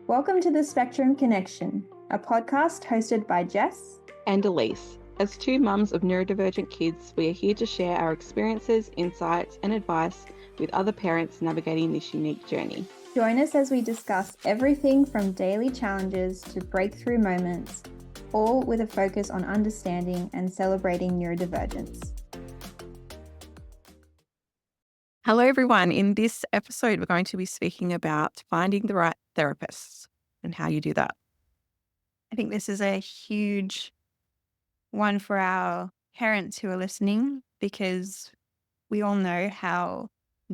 Welcome to the Spectrum Connection, a podcast hosted by Jess and Alyce. As two mums of neurodivergent kids, we are here to share our experiences, insights, and advice with other parents navigating this unique journey. Join us as we discuss everything from daily challenges to breakthrough moments, all with a focus on understanding and celebrating neurodivergence. Hello, everyone. In this episode, we're going to be speaking about finding the right therapists and how you do that. I think this is a huge one for our parents who are listening, because we all know how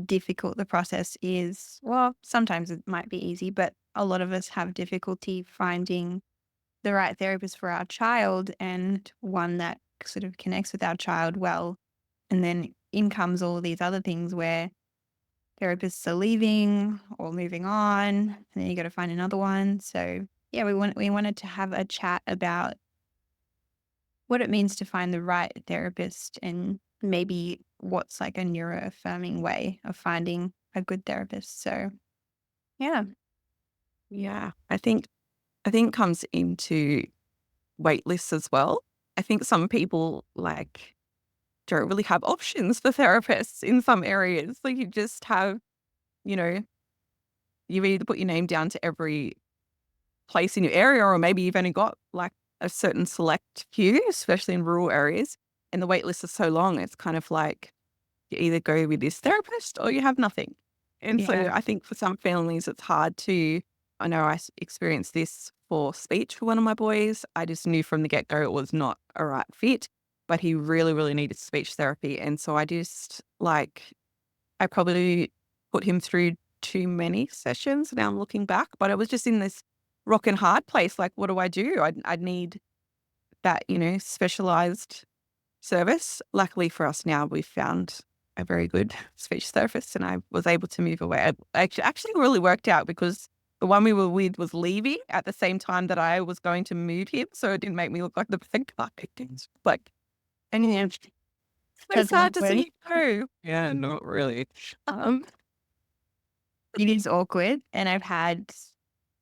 difficult the process is. Well, sometimes it might be easy, but a lot of us have difficulty finding the right therapist for our child and one that sort of connects with our child well. And then in comes all of these other things where therapists are leaving or moving on, and then you got to find another one. So yeah, we wanted to have a chat about what it means to find the right therapist and maybe what's like a neuroaffirming way of finding a good therapist. So yeah. I think comes into wait lists as well. I think some people don't really have options for therapists in some areas. Like you just have, you either put your name down to every place in your area, or maybe you've only got like a certain select few, especially in rural areas. And the wait list is so long, it's kind of like you either go with this therapist or you have nothing. And so I think for some families, it's hard to, I know I experienced this for speech for one of my boys. I just knew from the get-go it was not a right fit, but he really, really needed speech therapy. And so I probably put him through too many sessions. Now I'm looking back, but I was just in this rock and hard place. Like, what do? I'd need that, specialized service. Luckily for us now, we found a very good speech therapist and I was able to move away. It actually really worked out because the one we were with was leaving at the same time that I was going to move him. So it didn't make me look like the bad guy. And it's hard to see. No. Yeah, not really. It is awkward. And I've had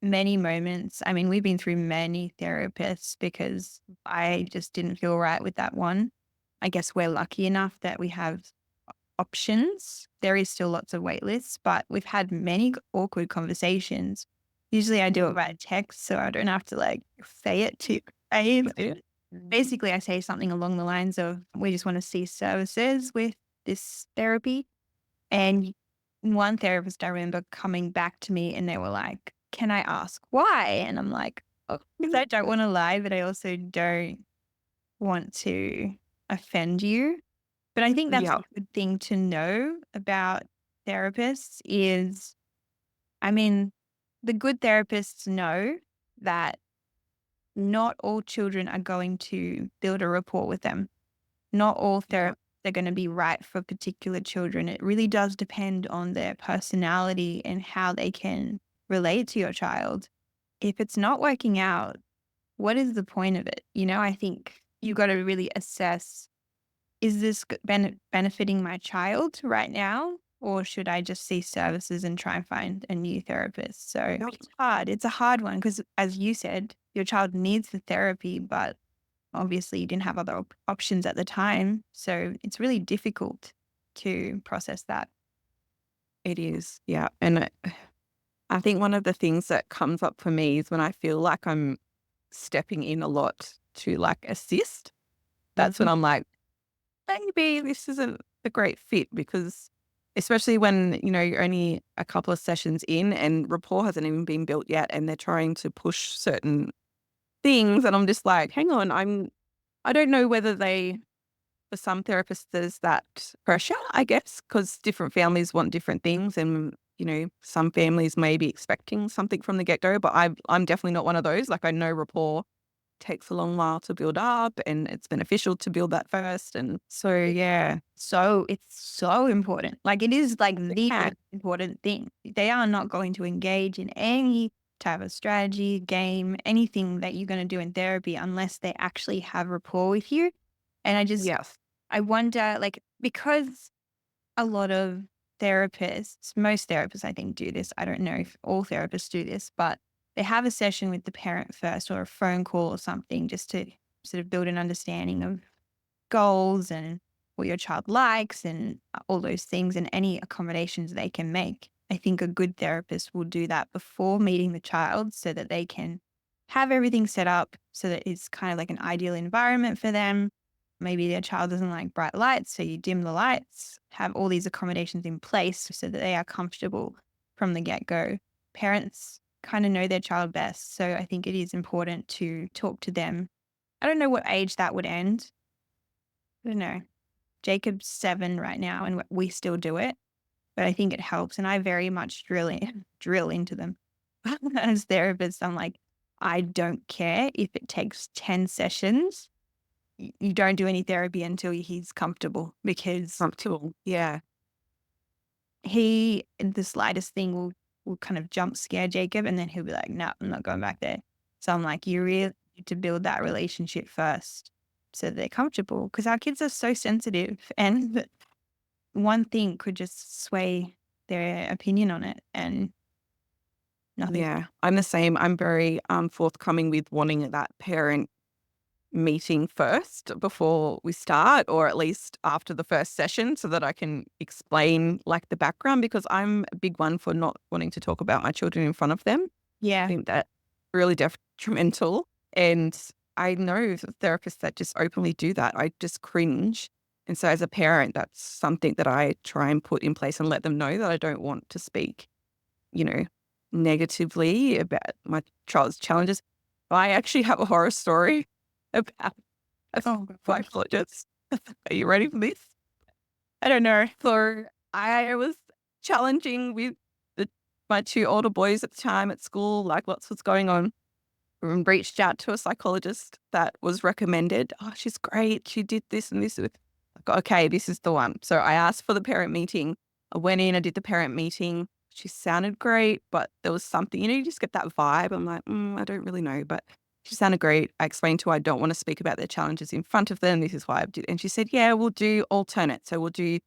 many moments. I mean, we've been through many therapists because I just didn't feel right with that one. I guess we're lucky enough that we have options. There is still lots of wait lists, but we've had many awkward conversations. Usually I do it via text, so I don't have to say it to Basically, I say something along the lines of, we just want to see services with this therapy. And one therapist, I remember coming back to me and they were like, can I ask why? And I'm like, because I don't want to lie, but I also don't want to offend you. But I think that's a good thing to know about therapists is, the good therapists know that not all children are going to build a rapport with them. Not all therapists are going to be right for particular children. It really does depend on their personality and how they can relate to your child. If it's not working out, what is the point of it? I think you got to really assess, is this benefiting my child right now? Or should I just see services and try and find a new therapist? So it's hard. It's a hard one because, as you said, your child needs the therapy, but obviously you didn't have other options at the time. So it's really difficult to process that. It is, yeah. And I think one of the things that comes up for me is when I feel like I'm stepping in a lot to assist. That's when I'm like, maybe this isn't a great fit, because especially when, you're only a couple of sessions in and rapport hasn't even been built yet and they're trying to push certain things. And I'm just like, hang on, I don't know whether for some therapists, there's that pressure, I guess, because different families want different things. And, some families may be expecting something from the get-go, but I'm definitely not one of those. I know rapport takes a long while to build up and it's beneficial to build that first. And so, yeah. So it's so important. It is the most important thing. They are not going to engage in any type of strategy, game, anything that you're going to do in therapy unless they actually have rapport with you. And I wonder, because a lot of therapists, most therapists I think do this. I don't know if all therapists do this, but they have a session with the parent first or a phone call or something just to sort of build an understanding of goals and what your child likes and all those things and any accommodations they can make. I think a good therapist will do that before meeting the child so that they can have everything set up so that it's kind of like an ideal environment for them. Maybe their child doesn't like bright lights, so you dim the lights, have all these accommodations in place so that they are comfortable from the get-go. Parents kind of know their child best, so I think it is important to talk to them. I don't know what age that would end. I don't know. Jacob's 7 right now, and we still do it, but I think it helps, and I very much drill into them. As therapists, I'm like, I don't care if it takes 10 sessions. You don't do any therapy until he's comfortable, because Comfortable. Yeah. the slightest thing will kind of jump scare Jacob, and then he'll be like, no, I'm not going back there. So I'm like, you really need to build that relationship first so that they're comfortable, because our kids are so sensitive, and one thing could just sway their opinion on it and nothing. Yeah. I'm the same. I'm very forthcoming with wanting that parent meeting first before we start, or at least after the first session, so that I can explain like the background, because I'm a big one for not wanting to talk about my children in front of them. I Yeah. think that's really detrimental. And I know therapists that just openly do that. I just cringe. And so as a parent, that's something that I try and put in place and let them know that I don't want to speak, negatively about my child's challenges. I actually have a horror story about a psychologist. Are you ready for this? I don't know. So I was challenging with my 2 older boys at the time at school, like lots was going on, and reached out to a psychologist that was recommended. Oh, she's great. She did this and this. Okay, this is the one. So I asked for the parent meeting. I went in, I did the parent meeting. She sounded great, but there was something, you just get that vibe. I'm like, I don't really know, but she sounded great. I explained to her I don't want to speak about their challenges in front of them. This is why I did. And she said, yeah, we'll do alternate. So we'll do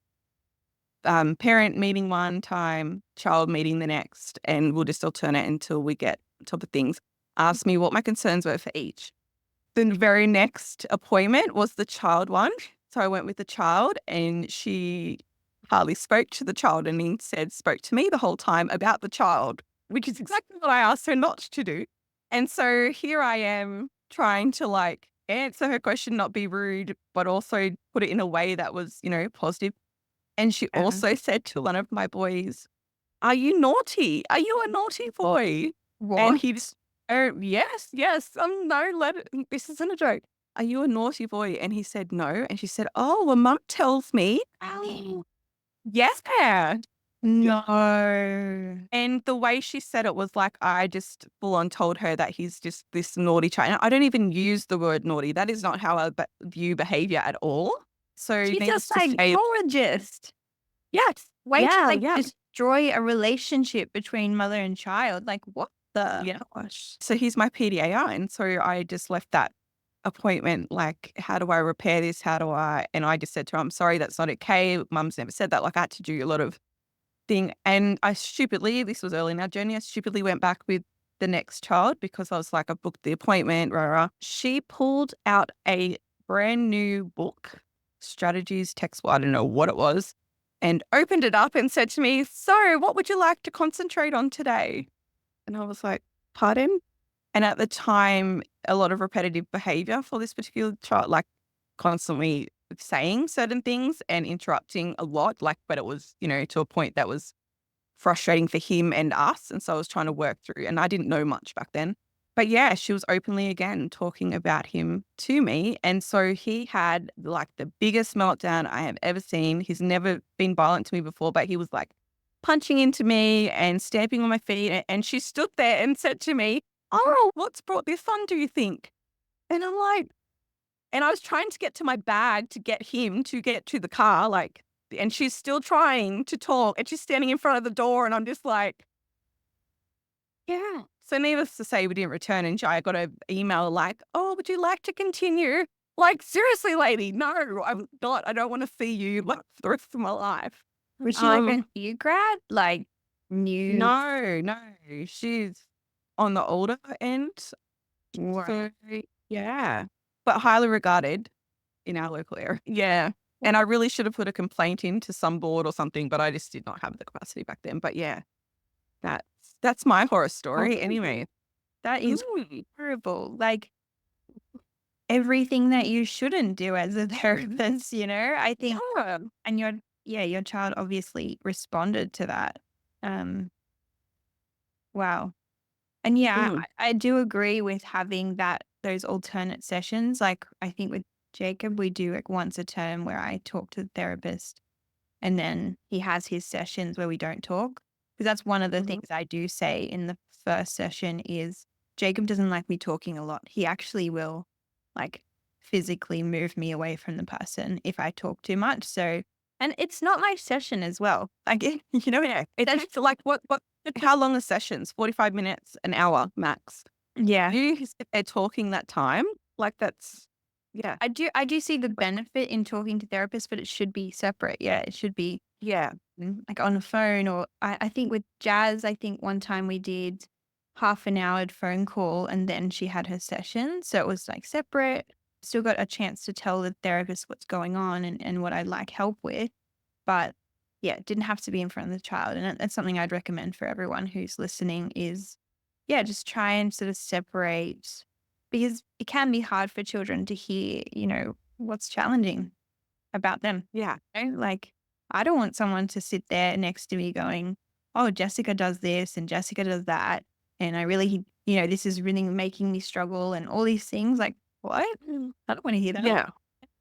parent meeting one time, child meeting the next, and we'll just alternate until we get on top of things. Asked me what my concerns were for each. The very next appointment was the child one. So I went with the child, and she hardly spoke to the child, and instead spoke to me the whole time about the child, which is exactly what I asked her not to do. And so here I am trying to answer her question, not be rude, but also put it in a way that was, positive. And she also said to one of my boys, are you naughty? Are you a naughty boy? What? And he just, oh, yes, no, this isn't a joke. Are you a naughty boy? And he said, no. And she said, oh, well, mum tells me. Yes, No. and the way she said it was like I just full on told her that he's just this naughty child. And I don't even use the word naughty. That is not how I view behavior at all. So She's needless a to say, psychologist. yes, Way to yeah. destroy a relationship between mother and child. Like, what the? Gosh. So he's my PDAI. And so I just left that appointment like, how do I repair this? And I just said to her, I'm sorry, that's not okay. Mum's never said that. Like, I had to do a lot of thing. And this was early in our journey, I stupidly went back with the next child because I was like, I booked the appointment. She pulled out a brand new book, strategies, textbook, I don't know what it was, and opened it up and said to me, so what would you like to concentrate on today? And I was like, pardon? And at the time, a lot of repetitive behavior for this particular child, like constantly saying certain things and interrupting a lot, but it was, to a point that was frustrating for him and us. And so I was trying to work through, and I didn't know much back then. But yeah, she was openly again talking about him to me. And so he had like the biggest meltdown I have ever seen. He's never been violent to me before, but he was like punching into me and stamping on my feet. And she stood there and said to me, oh, what's brought this on, do you think? And I'm like, and I was trying to get to my bag to get him to get to the car, and she's still trying to talk, and she's standing in front of the door, and I'm just like, yeah. So needless to say, we didn't return, and I got an email like, oh, would you like to continue? Like, seriously, lady, no, I'm not. I don't want to see you for the rest of my life. Was she like a new grad? Like, new? No, she's on the older end. Right. So, yeah, but highly regarded in our local area. Yeah. And I really should have put a complaint into some board or something, but I just did not have the capacity back then. But yeah, that's my horror story anyway. That is Mm. horrible. Like everything that you shouldn't do as a therapist, I think, Yeah. and your child obviously responded to that. Um, wow. And yeah, Mm. I do agree with having those alternate sessions. Like I think with Jacob, we do like once a term where I talk to the therapist and then he has his sessions where we don't talk. Because that's one of the Mhm. things I do say in the first session is Jacob doesn't like me talking a lot. He actually will like physically move me away from the person if I talk too much. So, and it's not my session as well. Like, Yeah. It's like how long are sessions? 45 minutes, an hour max. yeah. You sit there talking that time, like that's, yeah. I do see the benefit in talking to therapists, but it should be separate. Yeah, it should be Yeah. like on the phone or I think with Jazz, I think one time we did half an hour phone call and then she had her session. So it was like separate. Still got a chance to tell the therapist what's going on and what I'd like help with. But yeah, it didn't have to be in front of the child. And that's something I'd recommend for everyone who's listening is, yeah, just try and sort of separate because it can be hard for children to hear, what's challenging about them. Yeah. Like, I don't want someone to sit there next to me going, oh, Jessica does this and Jessica does that. And I really, this is really making me struggle and all these things. Like, what? I don't want to hear that. Yeah.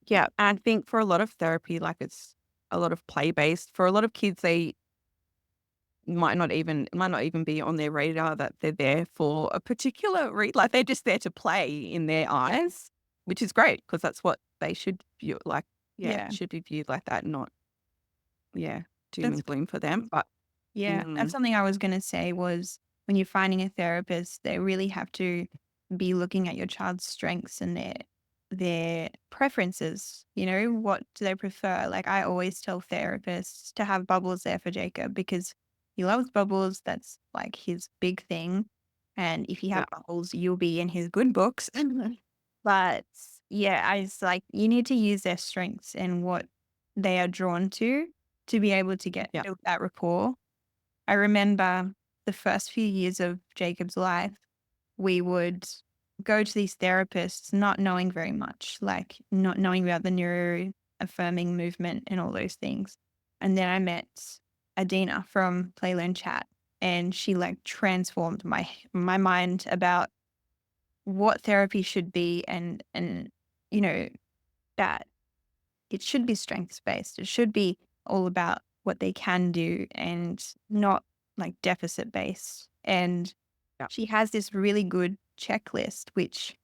Yeah. And I think for a lot of therapy, like it's a lot of play based. For a lot of kids, they it might not even be on their radar that they're there for a particular like they're just there to play in their eyes, which is great because that's what they should view like. Yeah, Yeah. it should be viewed like that, not doom That's and gloom for them. But Yeah, that's mm, something I was going to say was when you're finding a therapist, they really have to be looking at your child's strengths and their preferences. What do they prefer? Like I always tell therapists to have bubbles there for Jacob because he loves bubbles. That's like his big thing. And if you yeah, have bubbles, you'll be in his good books. But yeah, I was like, you need to use their strengths and what they are drawn to be able to yeah, build that rapport. I remember the first few years of Jacob's life, we would go to these therapists not knowing very much, like not knowing about the neuro affirming movement and all those things. And then I met Adina from Play Learn Chat and she like transformed my mind about what therapy should be and you know that it should be strengths based. It should be all about what they can do and not like deficit based. And yeah, she has this really good checklist, which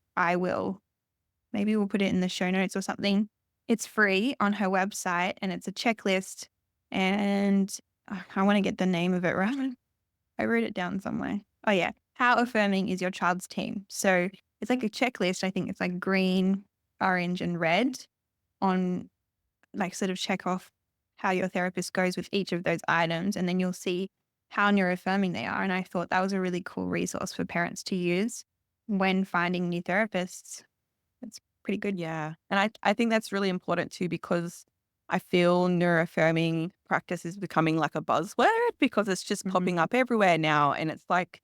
maybe we'll put it in the show notes or something. It's free on her website and it's a checklist. And I want to get the name of it right. I wrote it down somewhere. Oh, yeah. How affirming is your child's team? So it's like a checklist. I think it's like green, orange, and red on like sort of check off how your therapist goes with each of those items and then you'll see how neuroaffirming they are. And I thought that was a really cool resource for parents to use when finding new therapists. It's pretty good. yeah. And I think that's really important too because I feel neuroaffirming practice is becoming like a buzzword because it's just popping up everywhere now, and it's like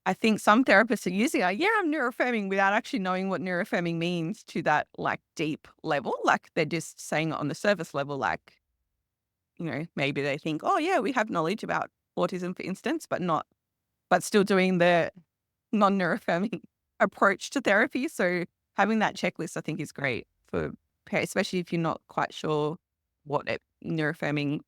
I think some therapists are using it. Yeah, I'm neuroaffirming without actually knowing what neuroaffirming means to that like deep level. Like they're just saying it on the surface level, like, maybe they think, oh yeah, we have knowledge about autism, for instance, but still doing the non-neuroaffirming approach to therapy. So having that checklist, I think, is great for parents, especially if you're not quite sure what neuroaffirming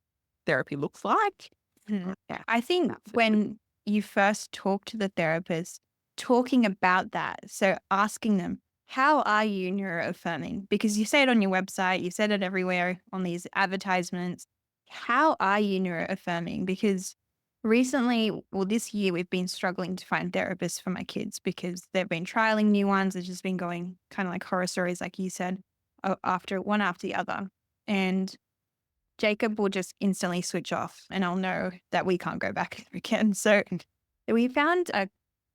therapy looks like. Yeah, I think absolutely. when you first talk to the therapist, talking about that, so asking them, how are you neuroaffirming? Because you say it on your website, you said it everywhere on these advertisements. How are you neuroaffirming? Because recently, well, this year, we've been struggling to find therapists for my kids because they've been trialing new ones. It's just been going kind of like horror stories, like you said, after one after the other. And Jacob will just instantly switch off and I'll know that we can't go back again. So we found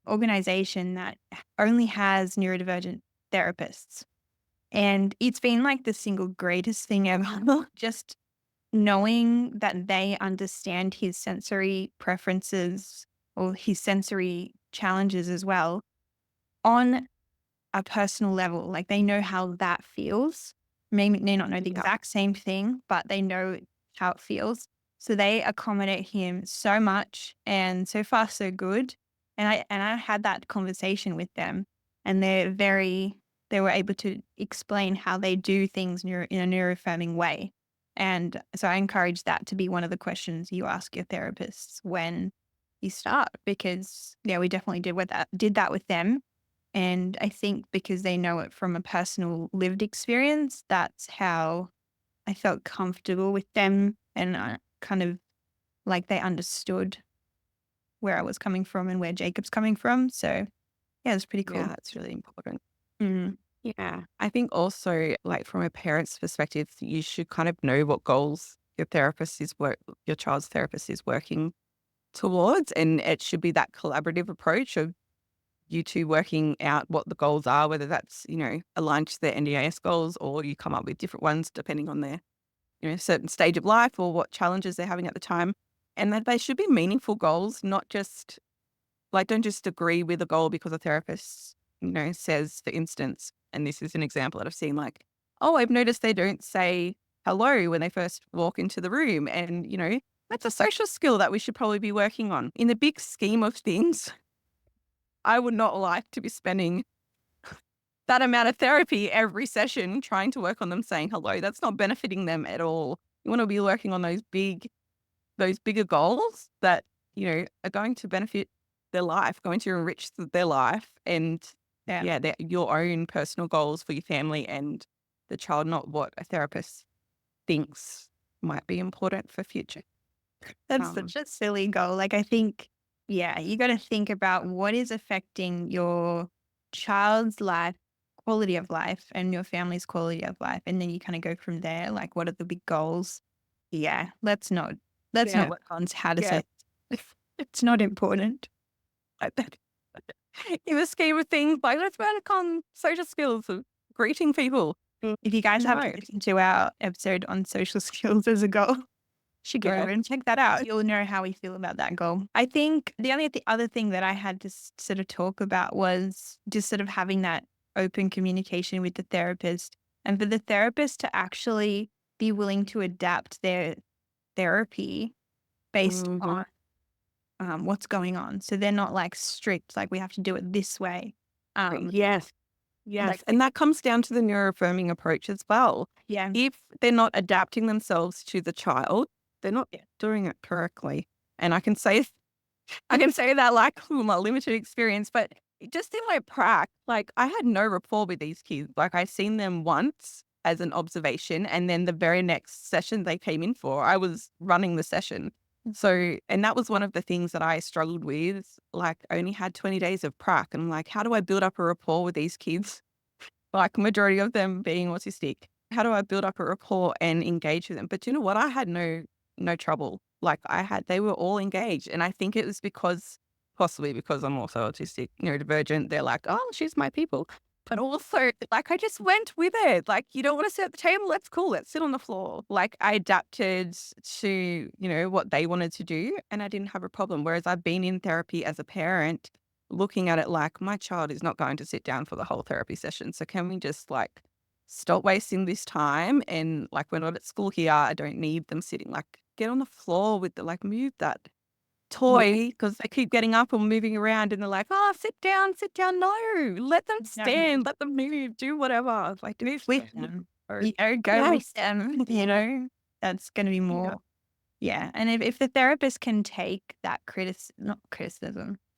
organization that only has neurodivergent therapists. And it's been like the single greatest thing ever. Just knowing that they understand his sensory preferences or his sensory challenges as well on a personal level. Like they know how that feels. May not know the exact same thing, but they know how it feels. So they accommodate him so much, and so far so good. And I had that conversation with them, and they were able to explain how they do things in a neuroaffirming way. And so I encourage that to be one of the questions you ask your therapists when you start, because yeah, we definitely did that with them. And I think because they know it from a personal lived experience, that's how I felt comfortable with them, and I kind of like they understood where I was coming from and where Jacob's coming from. So yeah, it's pretty cool. Yeah, that's really important. Mm. Yeah. I think also, like, from a parent's perspective, you should kind of know what goals your child's therapist is working towards. And it should be that collaborative approach of you two working out what the goals are, whether that's, aligned to their NDIS goals, or you come up with different ones depending on their, certain stage of life or what challenges they're having at the time. And that they should be meaningful goals, not just like, don't just agree with a goal because a therapist, says, for instance, and this is an example that I've seen, like, oh, I've noticed they don't say hello when they first walk into the room. And, that's a social skill that we should probably be working on. In the big scheme of things, I would not like to be spending that amount of therapy every session trying to work on them saying hello. That's not benefiting them at all. You want to be working on those bigger goals that, are going to benefit their life, going to enrich their life, and they're your own personal goals for your family and the child, not what a therapist thinks might be important for future. That's such a silly goal. Like I think, yeah, you got to think about what is affecting your child's life, quality of life, and your family's quality of life. And then you kind of go from there. Like, what are the big goals? Yeah, let's not work on how to say it's not important. In the scheme of things, like, let's work on social skills of greeting people. If you guys haven't listened to our episode on social skills as a goal, should go over and check that out. You'll know how we feel about that goal. I think the other thing that I had to sort of talk about was just sort of having that open communication with the therapist, and for the therapist to actually be willing to adapt their therapy based on what's going on. So they're not like strict, like we have to do it this way. Yes. And that comes down to the neuroaffirming approach as well. Yeah. If they're not adapting themselves to the child, they're not doing it correctly. And I can say that like from my limited experience, but just in my prac, like I had no rapport with these kids. Like I seen them once as an observation, and then the very next session they came in for, I was running the session. So, and that was one of the things that I struggled with. Like I only had 20 days of prac, and I'm like, how do I build up a rapport with these kids? Like majority of them being autistic. How do I build up a rapport and engage with them? But you know what? I had no trouble. Like they were all engaged. And I think it was possibly because I'm also autistic, neurodivergent. They're like, oh, she's my people. But also, like, I just went with it. Like, you don't want to sit at the table? That's cool. Let's sit on the floor. Like, I adapted to, what they wanted to do, and I didn't have a problem. Whereas I've been in therapy as a parent, looking at it like my child is not going to sit down for the whole therapy session. So can we just like stop wasting this time? And like, we're not at school here. I don't need them sitting. Like, get on the floor with move that toy, because they keep getting up and moving around, and they're like, oh, sit down. No, let them stand, let them move, do whatever. Like, do with them. Go with them. That's going to be more. Yeah. And if the therapist can take that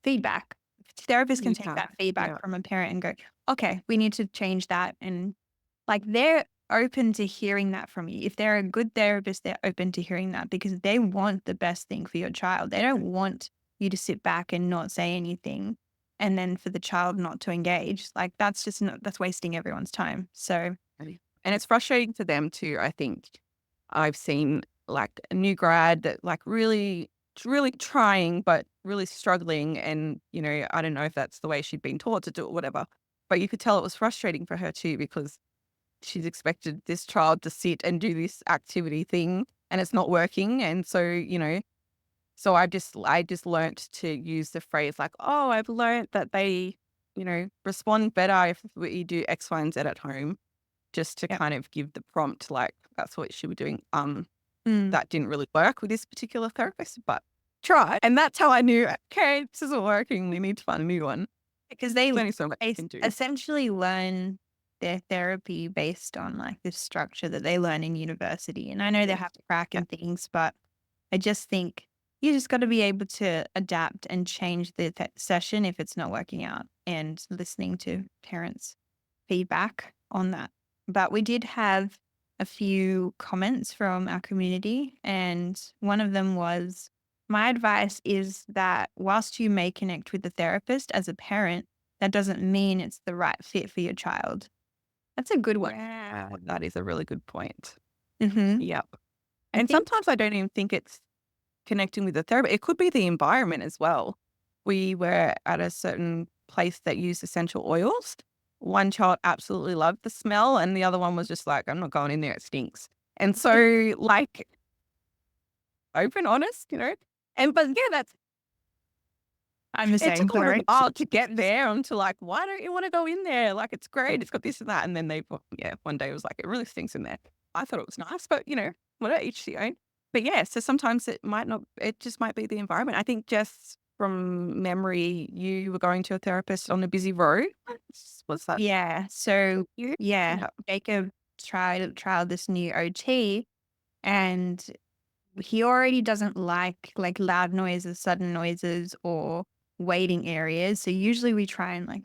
feedback, if the therapist can take that feedback from a parent and go, okay, we need to change that. And like they're open to hearing that from you. If they're a good therapist, they're open to hearing that because they want the best thing for your child. They don't want you to sit back and not say anything and then for the child not to engage. Like that's wasting everyone's time. So, and it's frustrating for them too. I think I've seen like a new grad that like really really trying, but really struggling. And, you know, I don't know if that's the way she'd been taught to do it, whatever. But you could tell it was frustrating for her too, because she's expected this child to sit and do this activity thing and it's not working. And so, you know, so I just learnt to use the phrase like, oh, I've learnt that they, you know, respond better if we do X, Y, and Z at home, just to Yep. kind of give the prompt, like that's what she was doing. Mm. That didn't really work with this particular therapist, but tried. And that's how I knew, okay, this isn't working. We need to find a new one. Because There's only so much you can do. essentially learn their therapy based on like this structure that they learn in university. And I know they have to crack and things, but I just think you just got to be able to adapt and change the session if it's not working out, and listening to parents' feedback on that. But we did have a few comments from our community, and one of them was, my advice is that whilst you may connect with the therapist as a parent, that doesn't mean it's the right fit for your child. That's a good one. Yeah, that is a really good point. Mm-hmm. Yep. I And think- sometimes I don't even think it's connecting with the therapist. It could be the environment as well. We were at a certain place that used essential oils. One child absolutely loved the smell, and the other one was just like, I'm not going in there, it stinks. And so, like, open, honest, you know. And but yeah, that's I'm the it same. took a little Sorry. while to get there onto like, why don't you want to go in there? Like, it's great, it's got this and that. And then one day it was like, it really stinks in there. I thought it was nice, but you know, whatever, each their own. But yeah, so sometimes it just might be the environment. I think just from memory, you were going to a therapist on a busy road. Was that Yeah. So you? yeah, Jacob tried this new OT, and he already doesn't like loud noises, sudden noises, or waiting areas. So usually we try and like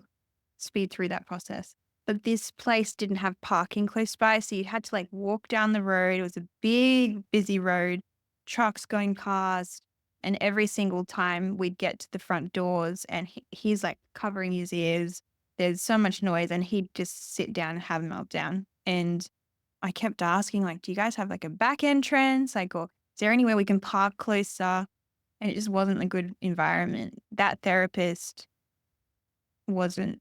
speed through that process. But this place didn't have parking close by, so you had to like walk down the road. It was a big, busy road, trucks going past. And every single time we'd get to the front doors, and he's like covering his ears. There's so much noise, and he'd just sit down and have a meltdown. And I kept asking, like, do you guys have like a back entrance? Like, or is there anywhere we can park closer? And it just wasn't a good environment. That therapist wasn't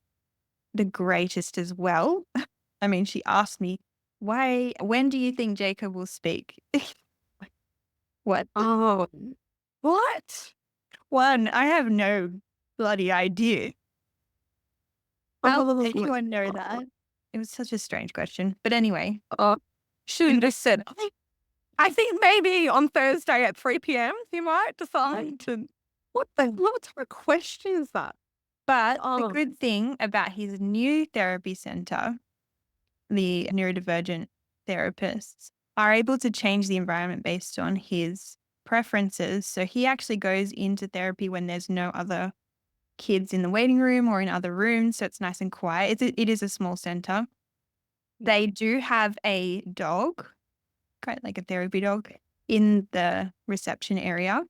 the greatest as well. I mean, she asked me, when do you think Jacob will speak? What? Oh, what? One, I have no bloody idea. How Oh, did anyone know that? It was such a strange question. But anyway, should have just said, I think maybe on Thursday at 3 p.m. you might decide to. What type of question is that? but the good thing about his new therapy center, the neurodivergent therapists are able to change the environment based on his preferences. So he actually goes into therapy when there's no other kids in the waiting room or in other rooms. So it's nice and quiet. It is a small center. They do have a dog, kind of like a therapy dog, in the reception area.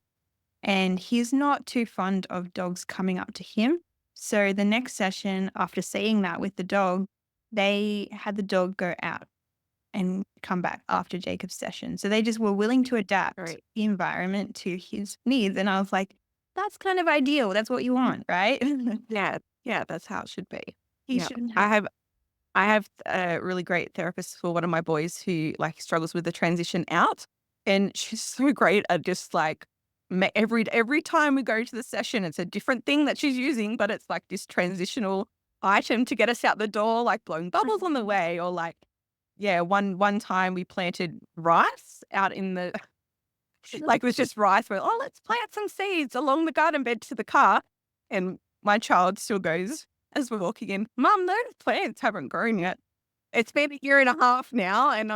And he's not too fond of dogs coming up to him. So the next session, after seeing that with the dog, they had the dog go out and come back after Jacob's session. So they just were willing to adapt the environment to his needs. And I was like, that's kind of ideal. That's what you want, right? Yeah, that's how it should be. He Yeah. shouldn't have. I have a really great therapist for one of my boys who like struggles with the transition out, and she's so great at just like every time we go to the session, it's a different thing that she's using, but it's like this transitional item to get us out the door, like blowing bubbles on the way, or like one time we planted rice out in the like it was just rice. We're let's plant some seeds along the garden bed to the car, and my child still goes as we're walking in, Mum, those plants haven't grown yet. It's been a year and a half now, and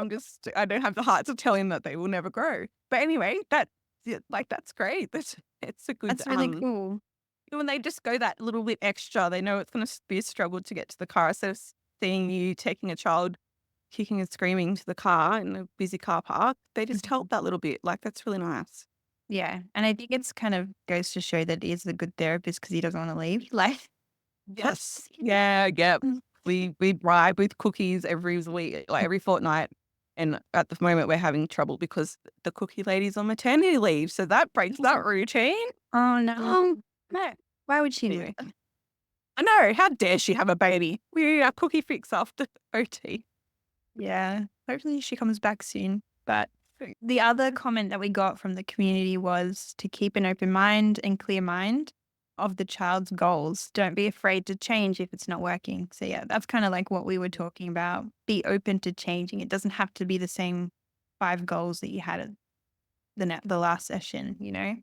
I don't have the heart to tell him that they will never grow. But anyway, that's great. It's a good. That's really cool. When they just go that little bit extra, they know it's going to be a struggle to get to the car. So seeing you taking a child kicking and screaming to the car in a busy car park, they just help that little bit. Like, that's really nice. Yeah. And I think it's kind of goes to show that he is a good therapist because he doesn't want to leave. Like, yes. Yeah. We bribe with cookies every week, like every fortnight. And at the moment, we're having trouble because the cookie lady's on maternity leave. So that breaks that routine. Oh, no. Um, No. Why would she do yeah. it? I know. How dare she have a baby? We are cookie fix after OT. Yeah. Hopefully she comes back soon. But the other comment that we got from the community was to keep an open mind and clear mind of the child's goals. Don't be afraid to change if it's not working. So yeah, that's kind of like what we were talking about. Be open to changing. It doesn't have to be the same 5 goals that you had at the last session, you know?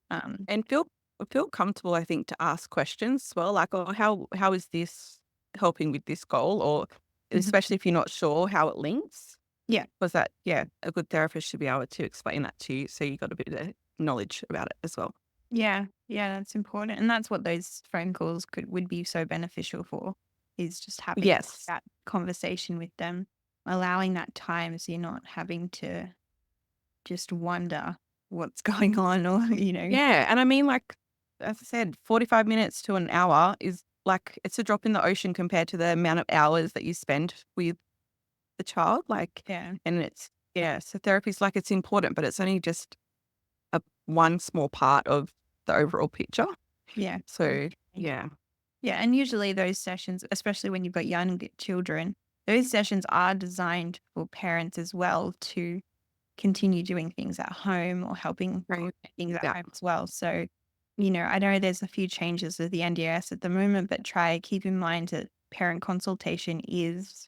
And feel comfortable, I think, to ask questions as well. Like, oh, how is this helping with this goal? Or Mhm. especially if you're not sure how it links. Yeah. Was that, yeah, a good therapist should be able to explain that to you so you got a bit of knowledge about it as well. Yeah, that's important. And that's what those phone calls would be so beneficial for, is just having Yes. that conversation with them, allowing that time so you're not having to just wonder what's going on or, you know. Yeah. And I mean, like, as I said, 45 minutes to an hour is like, it's a drop in the ocean compared to the amount of hours that you spend with the child. Like, Yeah. and so therapy's like, it's important, but it's only just one small part of the overall picture. Yeah. So, yeah. Yeah. And usually those sessions, especially when you've got young children, those sessions are designed for parents as well to continue doing things at home or helping Right. things at Yeah. home as well. So, you know, I know there's a few changes with the NDIS at the moment, but keep in mind that parent consultation is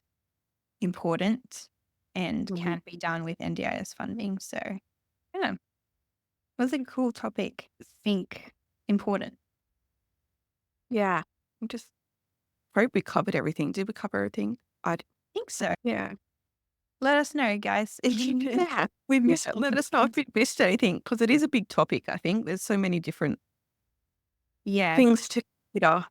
important and Mhm. can be done with NDIS funding. So, yeah, it was a cool topic. I think important. Yeah. I just hope we covered everything. Did we cover everything? I think so. Yeah. Let us know, guys, if you Yeah. We missed it. Let us know if we missed anything because it is a big topic, I think. There's so many different Yeah, things to consider.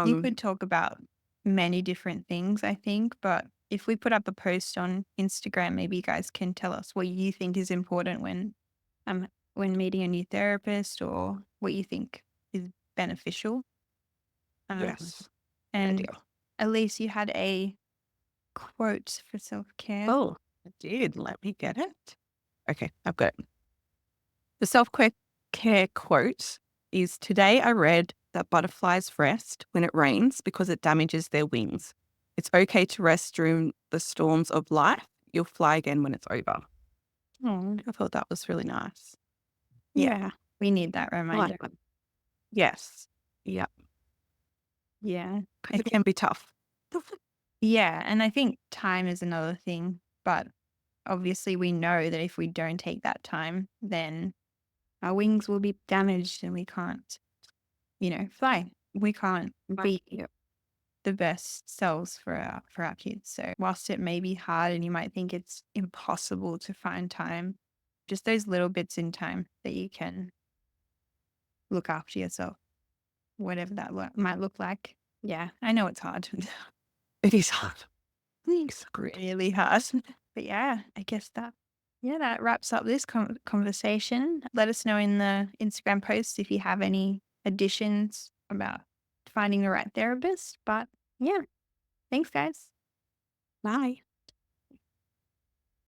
you could talk about many different things, I think, but if we put up a post on Instagram, maybe you guys can tell us what you think is important when meeting a new therapist, or what you think is beneficial. Yes. And Idea. Alyce, you had a quote for self-care. Oh, I did. Let me get it. Okay, I've got it. The self-care quote is, "Today I read that butterflies rest when it rains because it damages their wings. It's okay to rest during the storms of life. You'll fly again when it's over." Oh, I thought that was really nice. yeah. We need that I reminder. like that. Yes. Yeah. Yeah. 'Cause it can be tough. Yeah. And I think time is another thing, but obviously we know that if we don't take that time, then our wings will be damaged and we can't, fly. We can't be Yep. the best selves for our kids. So whilst it may be hard and you might think it's impossible to find time, just those little bits in time that you can look after yourself, whatever that might look like. Yeah, I know it's hard. It is hard. It's really hard. But yeah, I guess that wraps up this conversation. Let us know in the Instagram post if you have any additions about finding the right therapist. But yeah, thanks, guys. Bye.